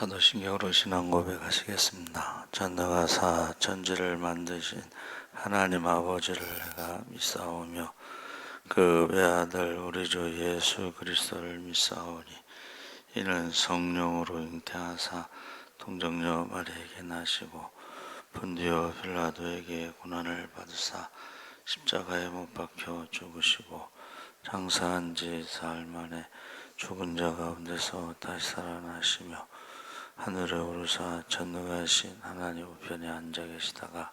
사도신경으로 신앙 고백하시겠습니다. 전능하사 천지를 만드신 하나님 아버지를 내가 믿사오며 그 외아들 우리 주 예수 그리스도를 믿사오니 이는 성령으로 잉태하사 동정녀 마리아에게 나시고 본디오 빌라도에게 고난을 받으사 십자가에 못 박혀 죽으시고 장사한 지 사흘 만에 죽은 자 가운데서 다시 살아나시며 하늘에 오르사 전능하신 하나님 우편에 앉아 계시다가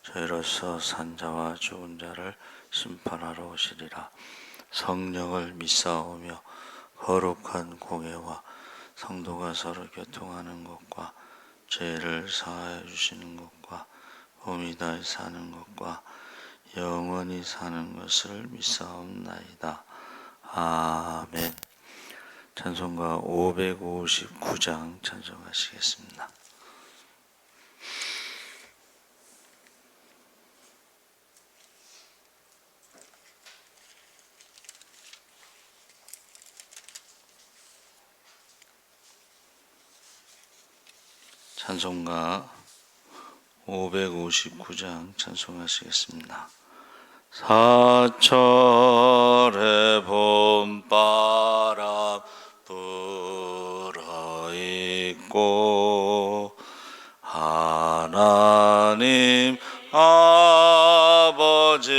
저희로서 산자와 죽은 자를 심판하러 오시리라. 성령을 믿사오며 거룩한 공예와 성도가 서로 교통하는 것과 죄를 사하여 주시는 것과 몸이 다시 사는 것과 영원히 사는 것을 믿사옵나이다. 아멘. 찬송가 559장 찬송하시겠습니다. 찬송가 559장 찬송하시겠습니다. 사철의 봄바람 불어있고 하나님 아버지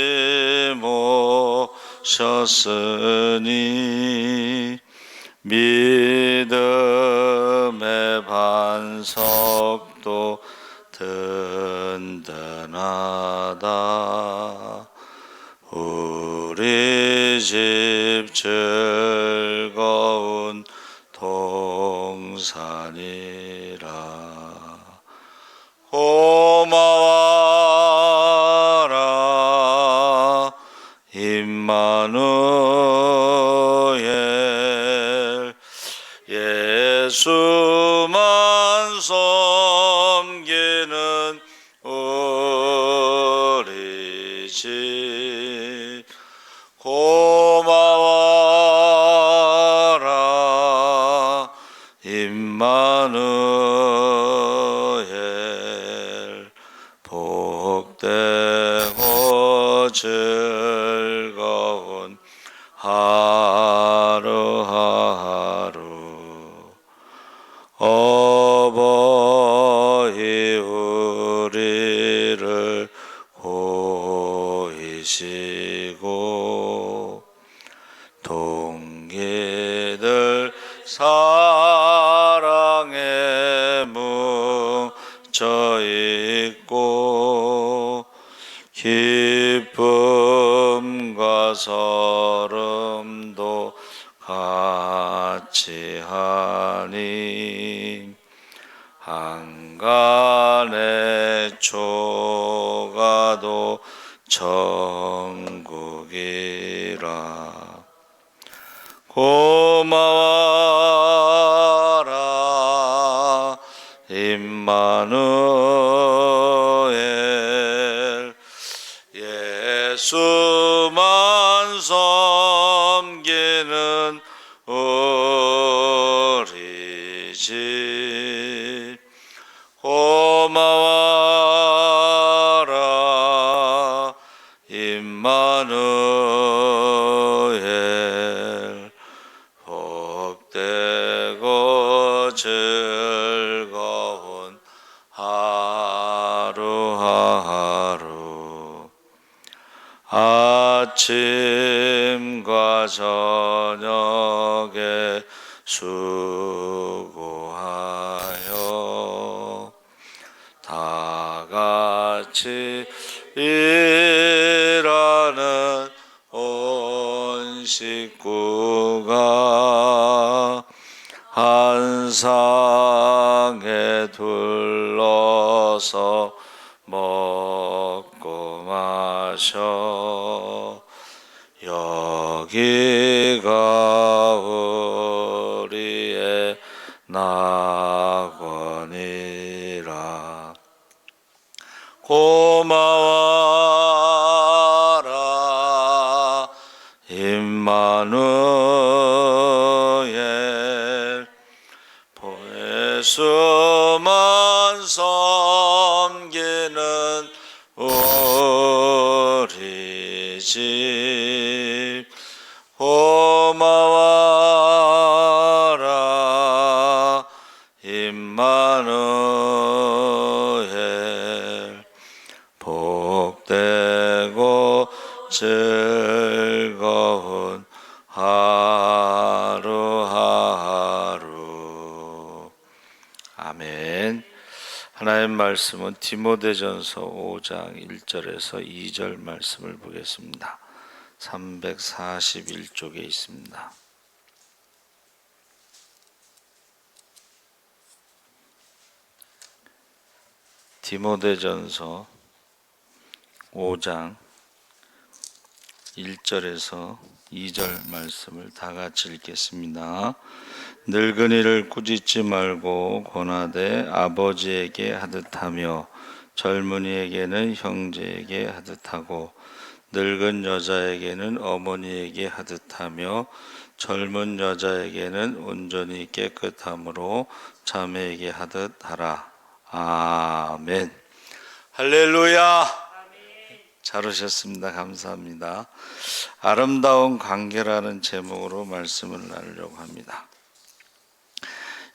모셨으니 믿음의 반석도 든든하다. 우리 집 즐거운 동산이라. 고마워라 임마누엘. 예수만 섬기는 우리 집. 고마워라 임마누엘. 복되고 즐거운 하루하루. 어버이 우리를 보이시고 동기들 사랑에 뭉쳐 있고 기쁨과 설움도 같이 하니 한간의 초가도 천국이라. 고마워라 임마누엘. 예수만 섬기는 우리 집. 고마워라 임마누엘. 복되고 즐거운 하루하루. 아침과 저녁에 수고하여 다 같이 일하는 온 식구가 한 상에 둘러서 먹고 마셔. 여기가 우리의 낙원이라. 고마워라 임마누엘. 예수 집 고마워라 임마누엘 복되고 즐거운 하루하루. 아멘. 하나님 말씀은 디모데전서 5장 1절에서 2절 말씀을 보겠습니다. 341쪽에 있습니다. 디모데전서 5장 1절에서 2절 말씀을 다 같이 읽겠습니다. 늙은이를 꾸짖지 말고 권하되 아버지에게 하듯하며 젊은이에게는 형제에게 하듯하고 늙은 여자에게는 어머니에게 하듯하며 젊은 여자에게는 온전히 깨끗함으로 자매에게 하듯하라. 아멘. 할렐루야. 잘 오셨습니다. 감사합니다. 아름다운 관계라는 제목으로 말씀을 나누려고 합니다.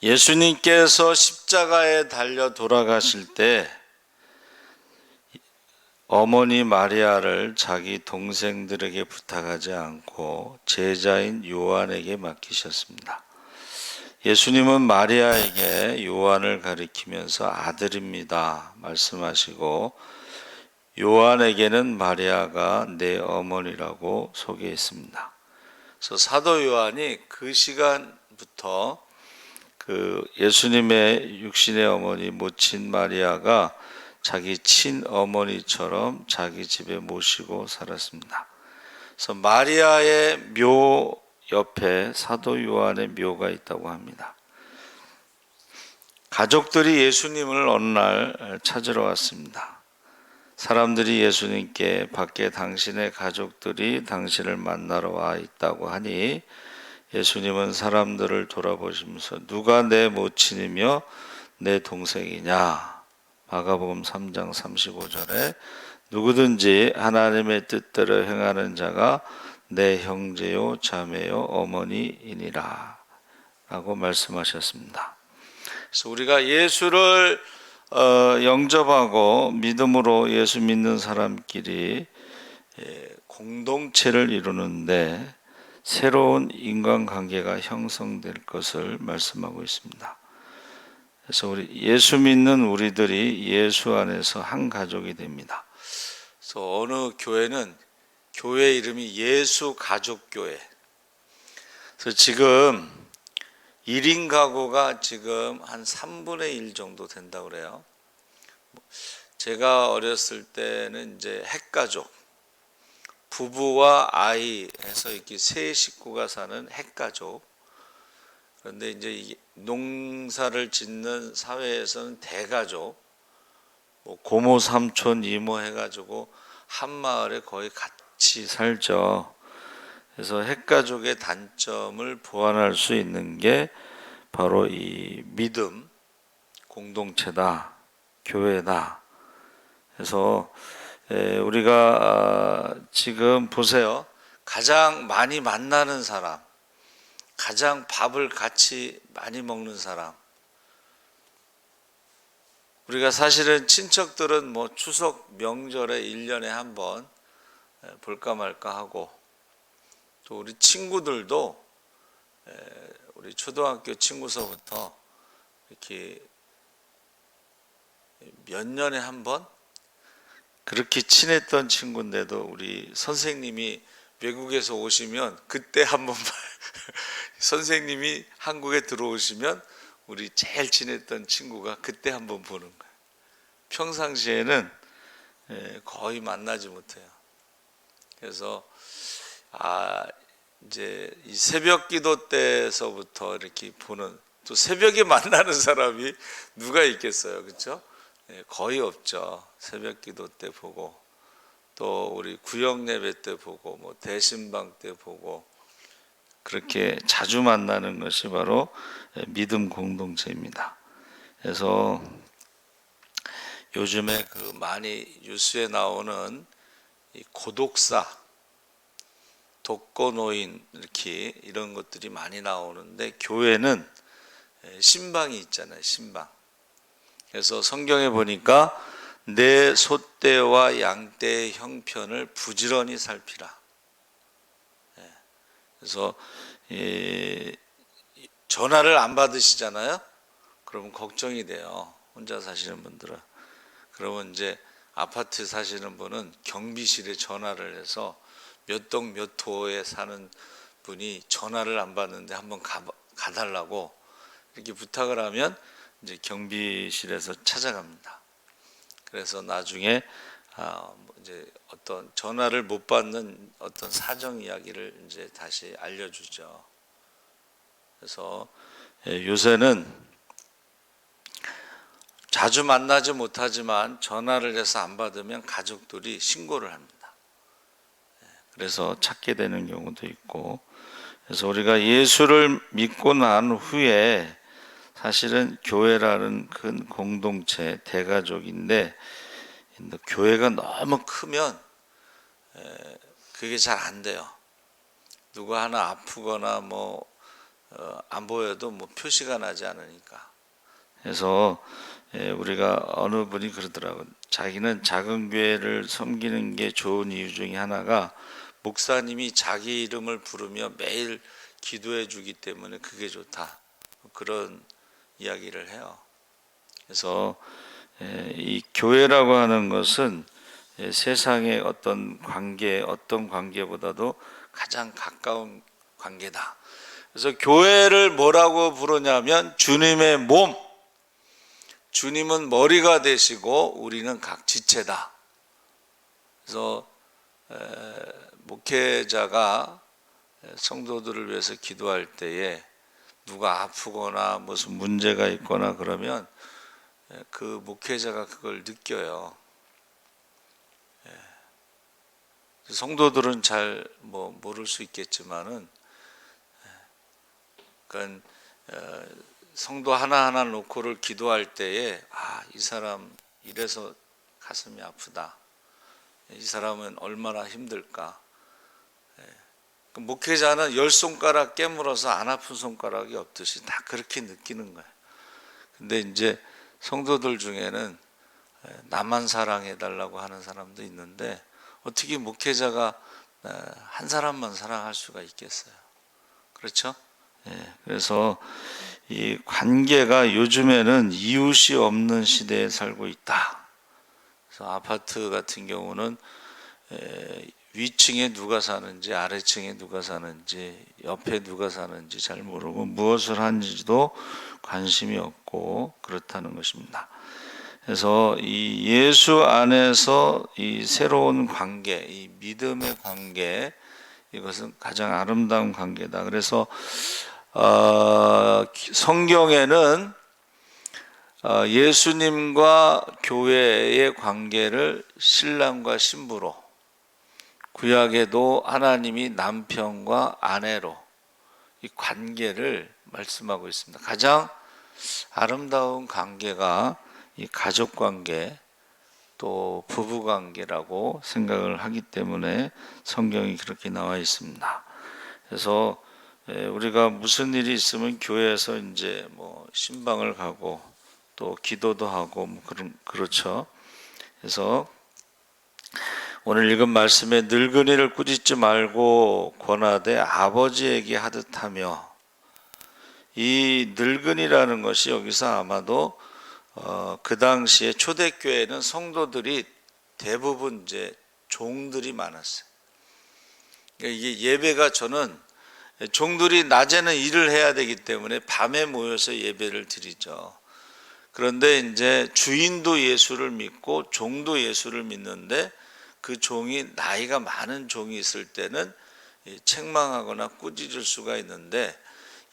예수님께서 십자가에 달려 돌아가실 때 어머니 마리아를 자기 동생들에게 부탁하지 않고 제자인 요한에게 맡기셨습니다. 예수님은 마리아에게 요한을 가리키면서 아들입니다 말씀하시고 요한에게는 마리아가 내 어머니라고 소개했습니다. 그래서 사도 요한이 그 시간부터 그 예수님의 육신의 어머니 모친 마리아가 자기 친어머니처럼 자기 집에 모시고 살았습니다. 그래서 마리아의 묘 옆에 사도 요한의 묘가 있다고 합니다. 가족들이 예수님을 어느 날 찾으러 왔습니다. 사람들이 예수님께 밖에 당신의 가족들이 당신을 만나러 와 있다고 하니 예수님은 사람들을 돌아보시면서 누가 내 모친이며 내 동생이냐? 마가복음 3장 35절에 누구든지 하나님의 뜻대로 행하는 자가 내 형제요 자매요 어머니이니라 라고 말씀하셨습니다. 그래서 우리가 예수를 영접하고 믿음으로 예수 믿는 사람끼리 공동체를 이루는데 새로운 인간관계가 형성될 것을 말씀하고 있습니다. 그래서 우리 예수 믿는 우리들이 예수 안에서 한 가족이 됩니다. 그래서 어느 교회는 교회 이름이 예수 가족교회. 그래서 지금 1인 가구가 지금 한 3분의 1 정도 된다고 그래요. 제가 어렸을 때는 이제 핵가족, 부부와 아이 해서 이렇게 세 식구가 사는 핵가족. 그런데 이제 농사를 짓는 사회에서는 대가족, 뭐 고모, 삼촌, 이모 해가지고 한 마을에 거의 같이 살죠. 그래서 핵가족의 단점을 보완할 수 있는 게 바로 이 믿음, 공동체다, 교회다. 그래서 우리가 지금 보세요. 가장 많이 만나는 사람, 가장 밥을 같이 많이 먹는 사람. 우리가 사실은 친척들은 뭐 추석 명절에 1년에 한 번 볼까 말까 하고 또 우리 친구들도 우리 초등학교 친구서부터 이렇게 몇 년에 한 번 그렇게 친했던 친구인데도 우리 선생님이 외국에서 오시면 그때 한번 선생님이 한국에 들어오시면 우리 제일 친했던 친구가 그때 한번 보는 거예요. 평상시에는 거의 만나지 못해요. 그래서 이제 이 새벽 기도 때서부터 이렇게 보는, 또 새벽에 만나는 사람이 누가 있겠어요, 그렇죠? 거의 없죠. 새벽 기도 때 보고 또 우리 구역 예배 때 보고 뭐 대신방 때 보고 그렇게 자주 만나는 것이 바로 믿음 공동체입니다. 그래서 요즘에 그 많이 뉴스에 나오는 이 고독사, 독거노인 이렇게 이런 것들이 많이 나오는데 교회는 신방이 있잖아요. 신방. 그래서 성경에 보니까 내 소떼와 양떼의 형편을 부지런히 살피라. 그래서 전화를 안 받으시잖아요. 그러면 걱정이 돼요. 혼자 사시는 분들은. 그러면 이제 아파트 사시는 분은 경비실에 전화를 해서 몇 동 몇 호에 사는 분이 전화를 안 받는데 한번 가달라고 이렇게 부탁을 하면 이제 경비실에서 찾아갑니다. 그래서 나중에 이제 어떤 전화를 못 받는 어떤 사정 이야기를 이제 다시 알려주죠. 그래서 요새는 자주 만나지 못하지만 전화를 해서 안 받으면 가족들이 신고를 합니다. 그래서 찾게 되는 경우도 있고, 그래서 우리가 예수를 믿고 난 후에 사실은 교회라는 큰 공동체, 대가족인데 교회가 너무 크면 그게 잘 안 돼요. 누구 하나 아프거나 안 보여도 표시가 나지 않으니까. 그래서 우리가 어느 분이 그러더라고요. 자기는 작은 교회를 섬기는 게 좋은 이유 중에 하나가 목사님이 자기 이름을 부르며 매일 기도해 주기 때문에 그게 좋다. 그런 이야기를 해요. 그래서 이 교회라고 하는 것은 세상의 어떤 관계보다도 가장 가까운 관계다. 그래서 교회를 뭐라고 부르냐면 주님의 몸. 주님은 머리가 되시고 우리는 각 지체다. 그래서 목회자가 성도들을 위해서 기도할 때에 누가 아프거나 무슨 문제가 있거나 그러면 그 목회자가 그걸 느껴요. 성도들은 잘 모를 수 있겠지만은, 그러니까 성도 하나하나 놓고를 기도할 때에 이 사람 이래서 가슴이 아프다. 이 사람은 얼마나 힘들까. 목회자는 10손가락 깨물어서 안 아픈 손가락이 없듯이 다 그렇게 느끼는 거예요. 근데 이제 성도들 중에는 나만 사랑해 달라고 하는 사람도 있는데 어떻게 목회자가 한 사람만 사랑할 수가 있겠어요. 그렇죠? 그래서 이 관계가 요즘에는 이웃이 없는 시대에 살고 있다. 그래서 아파트 같은 경우는 위층에 누가 사는지 아래층에 누가 사는지 옆에 누가 사는지 잘 모르고 무엇을 하는지도 관심이 없고 그렇다는 것입니다. 그래서 이 예수 안에서 이 새로운 관계, 이 믿음의 관계, 이것은 가장 아름다운 관계다. 그래서 성경에는 예수님과 교회의 관계를 신랑과 신부로, 구약에도 하나님이 남편과 아내로 이 관계를 말씀하고 있습니다. 가장 아름다운 관계가 이 가족 관계, 또 부부 관계라고 생각을 하기 때문에 성경이 그렇게 나와 있습니다. 그래서 우리가 무슨 일이 있으면 교회에서 이제 신방을 가고 또 기도도 하고 그렇죠. 그래서 오늘 읽은 말씀에 늙은이를 꾸짖지 말고 권하되 아버지에게 하듯하며, 이 늙은이라는 것이 여기서 아마도 그 당시에 초대교회는 성도들이 대부분 이제 종들이 많았어요. 그러니까 이게 예배가 저는 종들이 낮에는 일을 해야 되기 때문에 밤에 모여서 예배를 드리죠. 그런데 이제 주인도 예수를 믿고 종도 예수를 믿는데 그 종이 나이가 많은 종이 있을 때는 책망하거나 꾸짖을 수가 있는데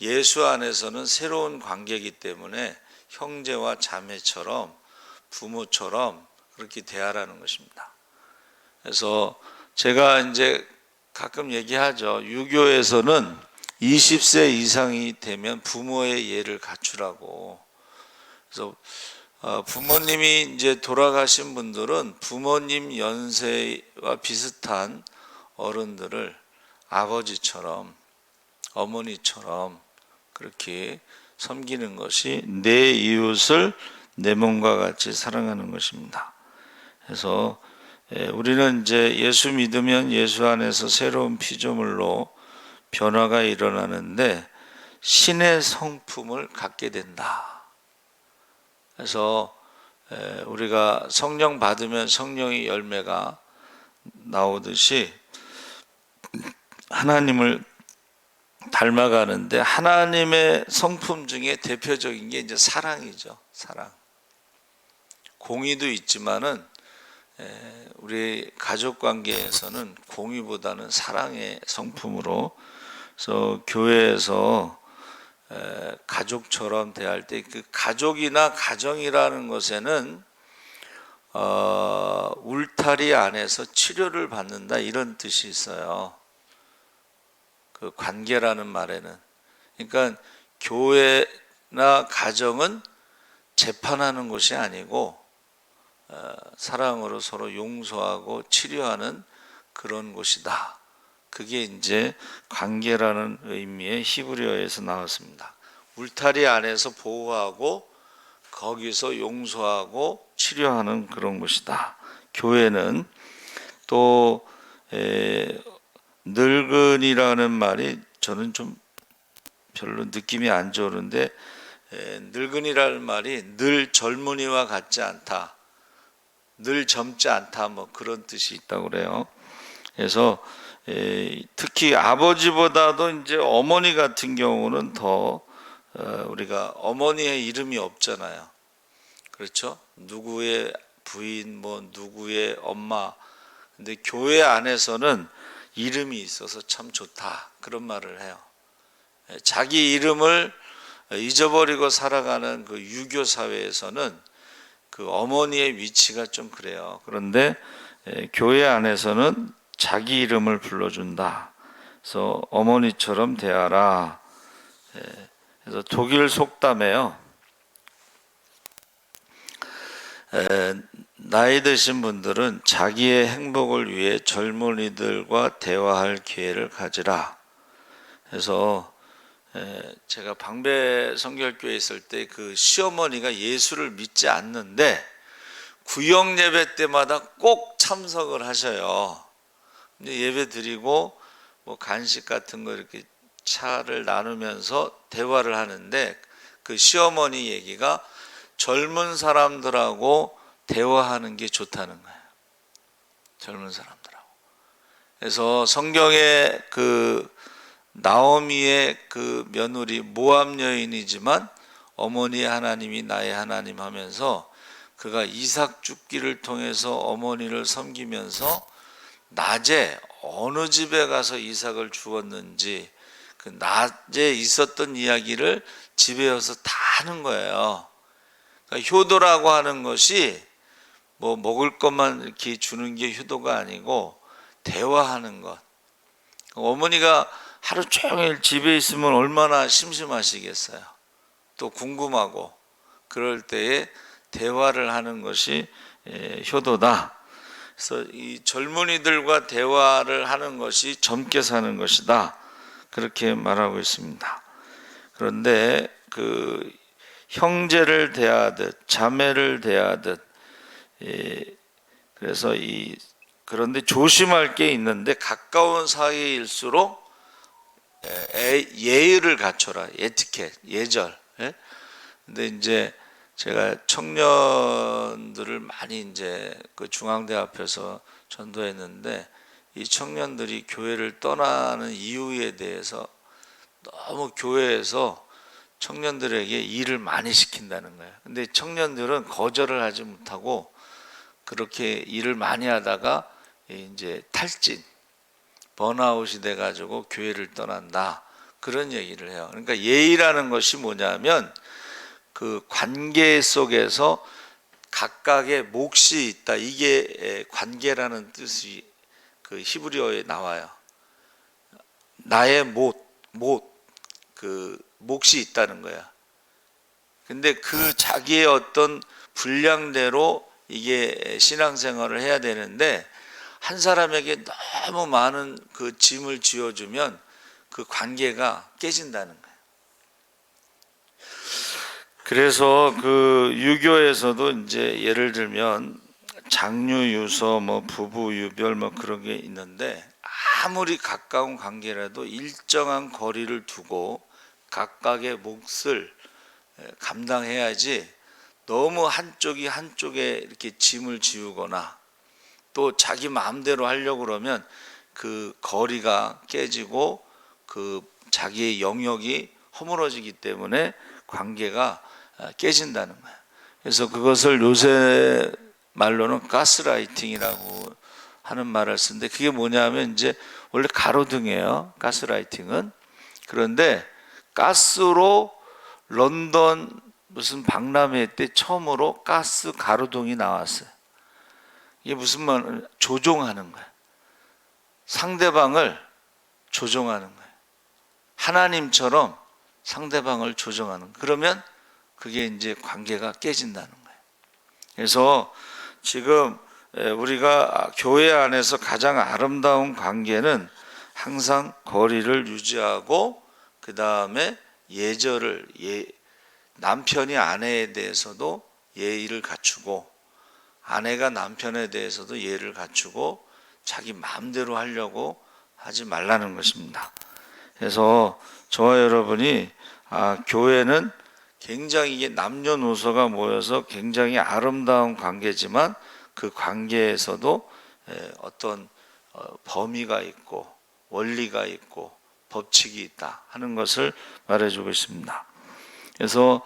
예수 안에서는 새로운 관계이기 때문에 형제와 자매처럼 부모처럼 그렇게 대하라는 것입니다. 그래서 제가 이제 가끔 얘기하죠. 유교에서는 20세 이상이 되면 부모의 예를 갖추라고. 그래서 부모님이 이제 돌아가신 분들은 부모님 연세와 비슷한 어른들을 아버지처럼 어머니처럼 그렇게 섬기는 것이 내 이웃을 내 몸과 같이 사랑하는 것입니다. 그래서 우리는 이제 예수 믿으면 예수 안에서 새로운 피조물로 변화가 일어나는데 신의 성품을 갖게 된다. 그래서 우리가 성령 받으면 성령의 열매가 나오듯이 하나님을 닮아가는데 하나님의 성품 중에 대표적인 게 이제 사랑이죠. 사랑. 공의도 있지만은 우리 가족 관계에서는 공의보다는 사랑의 성품으로, 그래서 교회에서 가족처럼 대할 때 그 가족이나 가정이라는 것에는 울타리 안에서 치료를 받는다 이런 뜻이 있어요. 그 관계라는 말에는. 그러니까 교회나 가정은 재판하는 곳이 아니고 사랑으로 서로 용서하고 치료하는 그런 곳이다. 그게 이제 관계라는 의미의 히브리어에서 나왔습니다. 울타리 안에서 보호하고 거기서 용서하고 치료하는 그런 곳이다. 교회는 또 늙은이라는 말이 저는 좀 별로 느낌이 안 좋은데, 늙은이라는 말이 늘 젊은이와 같지 않다, 늘 젊지 않다, 뭐 그런 뜻이 있다고 그래요. 그래서 특히 아버지보다도 이제 어머니 같은 경우는 더 우리가 어머니의 이름이 없잖아요. 그렇죠? 누구의 부인, 뭐 누구의 엄마. 근데 교회 안에서는 이름이 있어서 참 좋다, 그런 말을 해요. 자기 이름을 잊어버리고 살아가는 그 유교 사회에서는 그 어머니의 위치가 좀 그래요. 그런데 교회 안에서는 자기 이름을 불러준다. 그래서 어머니처럼 대하라. 그래서 독일 속담에요, 나이 드신 분들은 자기의 행복을 위해 젊은이들과 대화할 기회를 가지라. 그래서 제가 방배 성결교회에 있을 때 그 시어머니가 예수를 믿지 않는데 구역 예배 때마다 꼭 참석을 하셔요. 이제 예배 드리고 뭐 간식 같은 거 이렇게 차를 나누면서 대화를 하는데 그 시어머니 얘기가 젊은 사람들하고 대화하는 게 좋다는 거예요. 젊은 사람들하고. 그래서 성경에 그 나오미의 그 며느리 모압 여인이지만 어머니의 하나님이 나의 하나님 하면서 그가 이삭 죽기를 통해서 어머니를 섬기면서 낮에 어느 집에 가서 이삭을 주었는지 그 낮에 있었던 이야기를 집에 와서 다 하는 거예요. 그러니까 효도라고 하는 것이 뭐 먹을 것만 이렇게 주는 게 효도가 아니고 대화하는 것. 어머니가 하루 종일 집에 있으면 얼마나 심심하시겠어요. 또 궁금하고 그럴 때에 대화를 하는 것이 효도다. 그래서 이 젊은이들과 대화를 하는 것이 젊게 사는 것이다, 그렇게 말하고 있습니다. 그런데 그 형제를 대하듯 자매를 대하듯, 그래서 그런데 조심할 게 있는데 가까운 사이일수록 예의를 갖춰라. 에티켓, 예절. 근데 이제 제가 청년들을 많이 이제 그 중앙대 앞에서 전도했는데 이 청년들이 교회를 떠나는 이유에 대해서 너무 교회에서 청년들에게 일을 많이 시킨다는 거예요. 근데 청년들은 거절을 하지 못하고 그렇게 일을 많이 하다가 이제 탈진, 번아웃이 돼가지고 교회를 떠난다, 그런 얘기를 해요. 그러니까 예의라는 것이 뭐냐면 그 관계 속에서 각각의 몫이 있다. 이게 관계라는 뜻이 그 히브리어에 나와요. 나의 그 몫이 있다는 거야. 근데 그 자기의 어떤 분량대로 이게 신앙생활을 해야 되는데 한 사람에게 너무 많은 그 짐을 쥐어주면 그 관계가 깨진다는 거예요. 그래서 그 유교에서도 이제 예를 들면 장유유서, 뭐 부부유별, 뭐 그런 게 있는데, 아무리 가까운 관계라도 일정한 거리를 두고 각각의 몫을 감당해야지, 너무 한쪽이 한쪽에 이렇게 짐을 지우거나 또 자기 마음대로 하려고 그러면 그 거리가 깨지고 그 자기의 영역이 허물어지기 때문에 관계가 깨진다는 거예요. 그래서 그것을 요새 말로는 가스라이팅이라고 하는 말을 쓰는데, 그게 뭐냐면 이제 원래 가로등이에요, 가스라이팅은. 그런데 가스로 런던 무슨 박람회 때 처음으로 가스 가로등이 나왔어요. 이게 무슨 말, 조종하는 거예요. 상대방을 조종하는 거예요. 하나님처럼 상대방을 조종하는 거예요. 그러면 그게 이제 관계가 깨진다는 거예요. 그래서 지금 우리가 교회 안에서 가장 아름다운 관계는 항상 거리를 유지하고, 그 다음에 예절을, 남편이 아내에 대해서도 예의를 갖추고, 아내가 남편에 대해서도 예의를 갖추고, 자기 마음대로 하려고 하지 말라는 것입니다. 그래서 저와 여러분이 교회는 굉장히, 이게 남녀노소가 모여서 굉장히 아름다운 관계지만 그 관계에서도 어떤 범위가 있고 원리가 있고 법칙이 있다 하는 것을 말해주고 있습니다. 그래서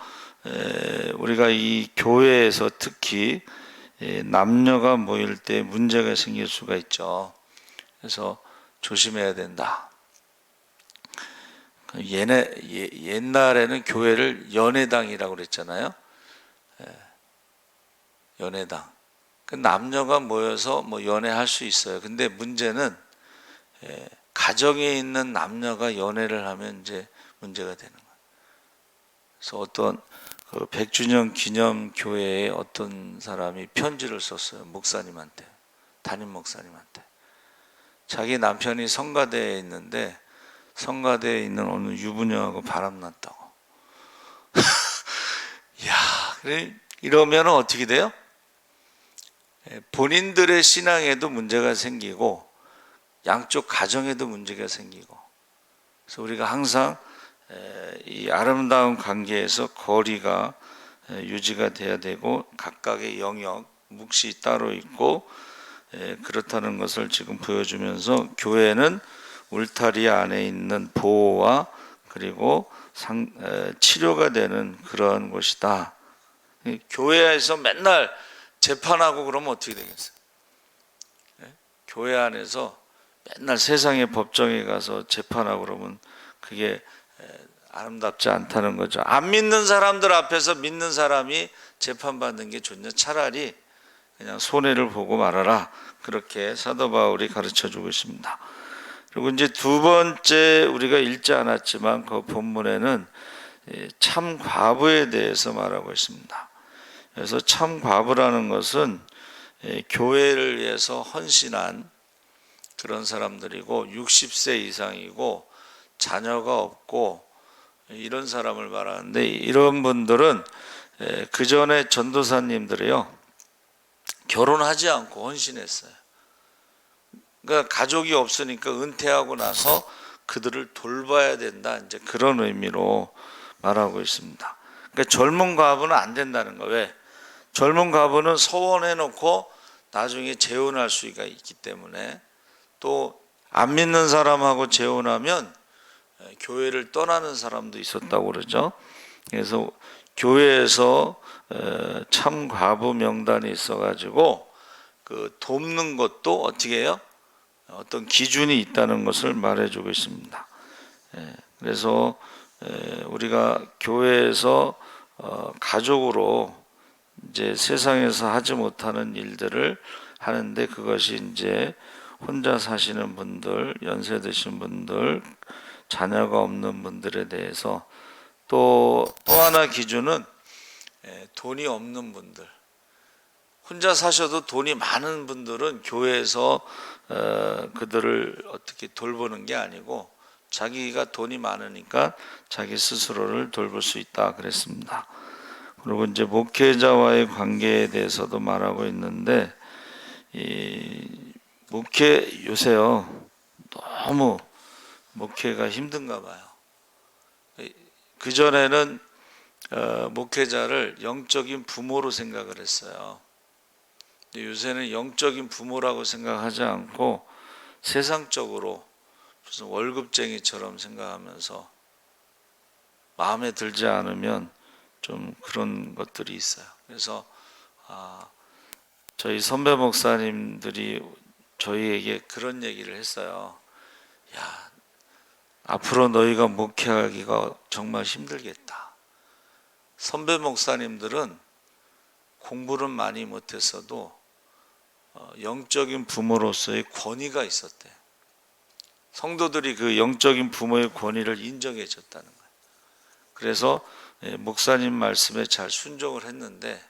우리가 이 교회에서 특히 남녀가 모일 때 문제가 생길 수가 있죠. 그래서 조심해야 된다. 옛날에는 교회를 연회당이라고 그랬잖아요. 연회당. 그 남녀가 모여서 뭐 연애할 수 있어요. 근데 문제는 가정에 있는 남녀가 연애를 하면 이제 문제가 되는 거예요. 그래서 어떤 그 100주년 기념 교회에 어떤 사람이 편지를 썼어요. 목사님한테, 담임 목사님한테. 자기 남편이 성가대에 있는데 성가대에 있는 어느 유부녀하고 바람났다고. 야, 그래 이러면 어떻게 돼요? 본인들의 신앙에도 문제가 생기고 양쪽 가정에도 문제가 생기고. 그래서 우리가 항상 이 아름다운 관계에서 거리가 유지가 돼야 되고, 각각의 영역, 몫이 따로 있고, 그렇다는 것을 지금 보여주면서 교회는 울타리 안에 있는 보호와 그리고 치료가 되는 그런 곳이다. 교회에서 맨날 재판하고 그러면 어떻게 되겠어요? 교회 안에서 맨날 세상의 법정에 가서 재판하고 그러면 그게 아름답지 않다는 거죠. 안 믿는 사람들 앞에서 믿는 사람이 재판받는 게 좋냐? 차라리 그냥 손해를 보고 말아라. 그렇게 사도 바울이 가르쳐주고 있습니다. 그리고 이제 두 번째, 우리가 읽지 않았지만 그 본문에는 참 과부에 대해서 말하고 있습니다. 그래서 참 과부라는 것은 교회를 위해서 헌신한 그런 사람들이고, 60세 이상이고 자녀가 없고 이런 사람을 말하는데, 이런 분들은 그 전에 전도사님들이요, 결혼하지 않고 헌신했어요. 그러니까 가족이 없으니까 은퇴하고 나서 그들을 돌봐야 된다, 이제 그런 의미로 말하고 있습니다. 그러니까 젊은 과부는 안 된다는 거. 왜? 젊은 과부는 서원해 놓고 나중에 재혼할 수가 있기 때문에, 또 안 믿는 사람하고 재혼하면 교회를 떠나는 사람도 있었다고 그러죠. 그래서 교회에서 참 과부 명단이 있어가지고 그 돕는 것도 어떻게 해요? 어떤 기준이 있다는 것을 말해주고 있습니다. 그래서 우리가 교회에서 가족으로 이제 세상에서 하지 못하는 일들을 하는데, 그것이 이제 혼자 사시는 분들, 연세 드신 분들, 자녀가 없는 분들에 대해서, 또 하나 기준은 돈이 없는 분들, 혼자 사셔도 돈이 많은 분들은 교회에서 그들을 어떻게 돌보는 게 아니고 자기가 돈이 많으니까 자기 스스로를 돌볼 수 있다 그랬습니다. 그리고 이제 목회자와의 관계에 대해서도 말하고 있는데, 이 목회 요새요 너무 목회가 힘든가 봐요. 그 전에는 목회자를 영적인 부모로 생각을 했어요. 근데 요새는 영적인 부모라고 생각하지 않고 세상적으로 무슨 월급쟁이처럼 생각하면서 마음에 들지 않으면 좀 그런 것들이 있어요. 그래서 저희 선배 목사님들이 저희에게 그런 얘기를 했어요. 야, 앞으로 너희가 목회하기가 정말 힘들겠다. 선배 목사님들은 공부는 많이 못했어도 영적인 부모로서의 권위가 있었대. 성도들이 그 영적인 부모의 권위를 인정해 줬다는 거예요. 그래서 목사님 말씀에 잘 순종을 했는데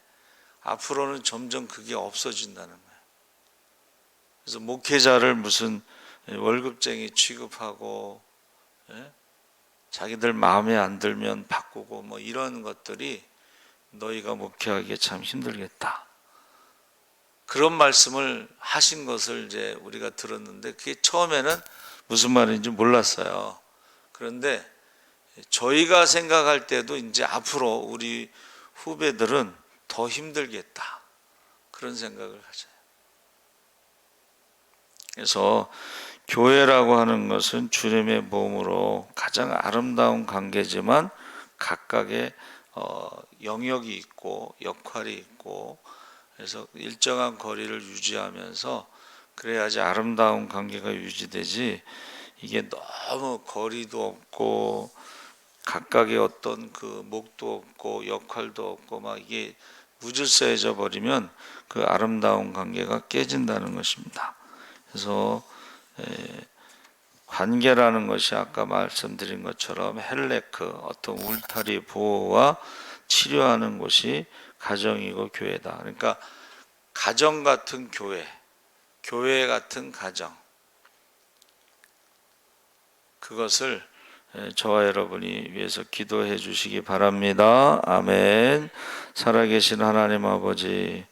앞으로는 점점 그게 없어진다는 거예요. 그래서 목회자를 무슨 월급쟁이 취급하고 자기들 마음에 안 들면 바꾸고 뭐 이런 것들이 너희가 목회하기에 참 힘들겠다. 그런 말씀을 하신 것을 이제 우리가 들었는데 그게 처음에는 무슨 말인지 몰랐어요. 그런데 저희가 생각할 때도 이제 앞으로 우리 후배들은 더 힘들겠다. 그런 생각을 하죠. 그래서 교회라고 하는 것은 주님의 몸으로 가장 아름다운 관계지만 각각의 영역이 있고 역할이 있고, 그래서 일정한 거리를 유지하면서 그래야지 아름다운 관계가 유지되지, 이게 너무 거리도 없고 각각의 어떤 그 목도 없고 역할도 없고 막 이게 무질서해져 버리면 그 아름다운 관계가 깨진다는 것입니다. 그래서 관계라는 것이 아까 말씀드린 것처럼 헬레크, 어떤 울타리 보호와 치료하는 곳이 가정이고 교회다. 그러니까 가정 같은 교회, 교회 같은 가정, 그것을 저와 여러분이 위해서 기도해 주시기 바랍니다. 아멘. 살아계신 하나님 아버지,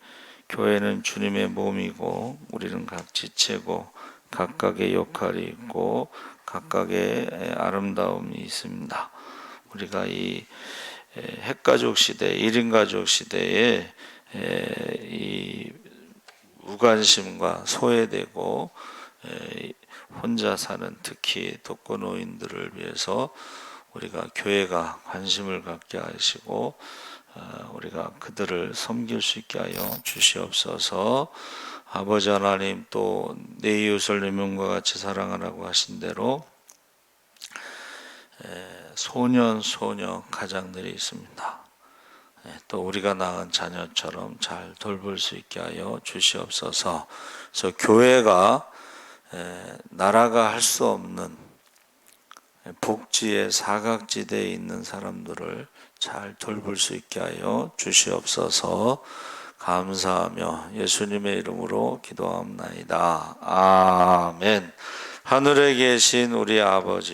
교회는 주님의 몸이고 우리는 각 지체고 각각의 역할이 있고 각각의 아름다움이 있습니다. 우리가 이 핵가족 시대, 1인 가족 시대에 이 무관심과 소외되고 혼자 사는 특히 독거노인들을 위해서 우리가 교회가 관심을 갖게 하시고 우리가 그들을 섬길 수 있게 하여 주시옵소서. 아버지 하나님, 또 내 이웃을 내 몸과 같이 사랑하라고 하신 대로 소년 소녀 가장들이 있습니다. 또 우리가 낳은 자녀처럼 잘 돌볼 수 있게 하여 주시옵소서. 그래서 교회가 나라가 할 수 없는 복지의 사각지대에 있는 사람들을 잘 돌볼 수 있게 하여 주시옵소서. 감사하며 예수님의 이름으로 기도합나이다. 아멘. 하늘에 계신 우리 아버지,